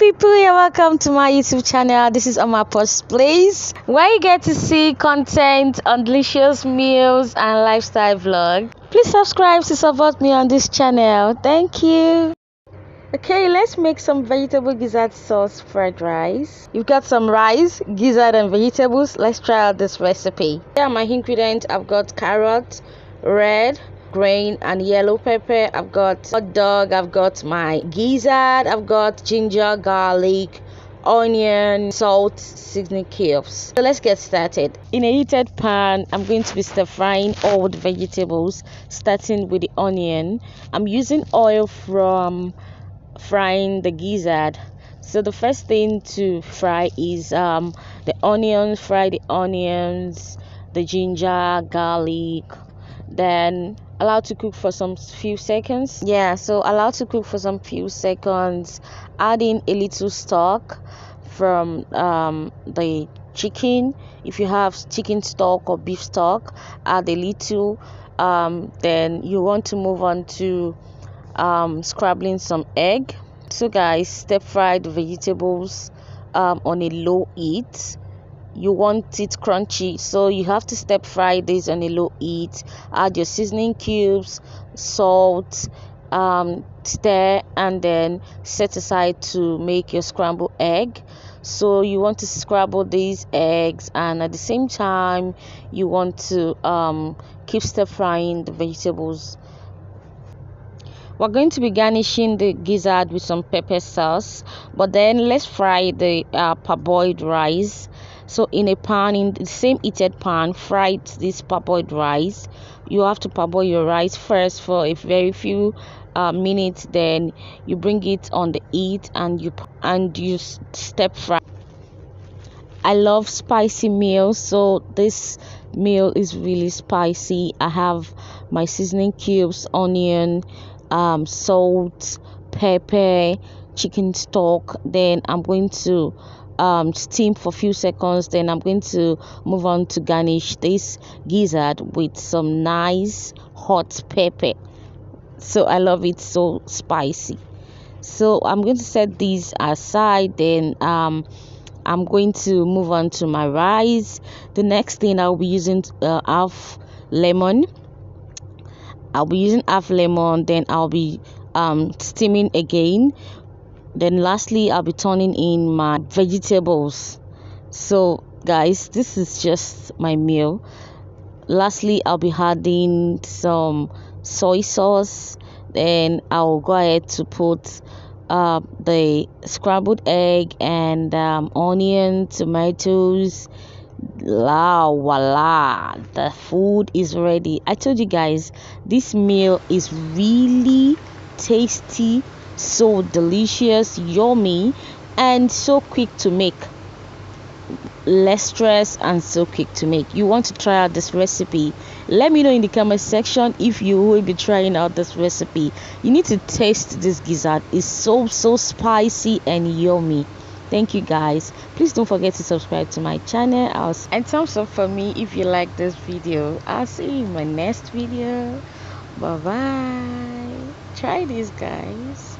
people, you're welcome to my YouTube channel. This is Amapo's Place, where you get to see content on delicious meals and lifestyle vlog. Please subscribe to support me on this channel. Thank you. Okay, let's make some vegetable gizzard sauce fried rice. You've got some rice, gizzard and vegetables. Let's try out this recipe. Here are my ingredients. I've got carrot, red, green and yellow pepper. I've got hot dog, I've got my gizzard, I've got ginger, garlic, onion, salt, seasoning cubes. So let's get started. In a heated pan, I'm going to be stir frying all the vegetables, starting with the onion. I'm using oil from frying the gizzard. So the first thing to fry is the onions. Fry the onions, the ginger, garlic, then allow to cook for some few seconds. So allow to cook for some few seconds. Add in a little stock from the chicken. If you have chicken stock or beef stock, add a little. Then you want to move on to scrambling some egg. So guys, stir fry the vegetables on a low heat. You want it crunchy, so you have to stir fry this on a low heat. Add your seasoning cubes, salt, stir, and then set aside to make your scrambled egg. So you want to scramble these eggs, and at the same time you want to keep stir frying the vegetables. We're going to be garnishing the gizzard with some pepper sauce, but then let's fry the parboiled rice. So in a pan, in the same heated pan, fry this parboiled rice. You have to parboil your rice first for a very few minutes. Then you bring it on the heat and you stir fry. I love spicy meals, so this meal is really spicy. I have my seasoning cubes, onion, salt, pepper, chicken stock. Then I'm going to steam for a few seconds. Then I'm going to move on to garnish this gizzard with some nice hot pepper. So I love it so spicy. So I'm going to set these aside. Then I'm going to move on to my rice. The next thing I'll be using half lemon. Then I'll be steaming again. Then lastly, I'll be turning in my vegetables. So guys, this is just my meal. Lastly, I'll be adding some soy sauce. Then I'll go ahead to put the scrambled egg and onion, tomatoes. Voila, the food is ready. I told you guys, this meal is really tasty, so delicious, yummy, and so quick to make. Less stress and so quick to make. You want to try out this recipe? Let me know in the comment section if you will be trying out this recipe. You need to taste this gizzard. It's so spicy and yummy. Thank you guys. Please don't forget to subscribe to my channel. And thumbs up for me if you like this video. I'll see you in my next video. Bye bye. Try this, guys.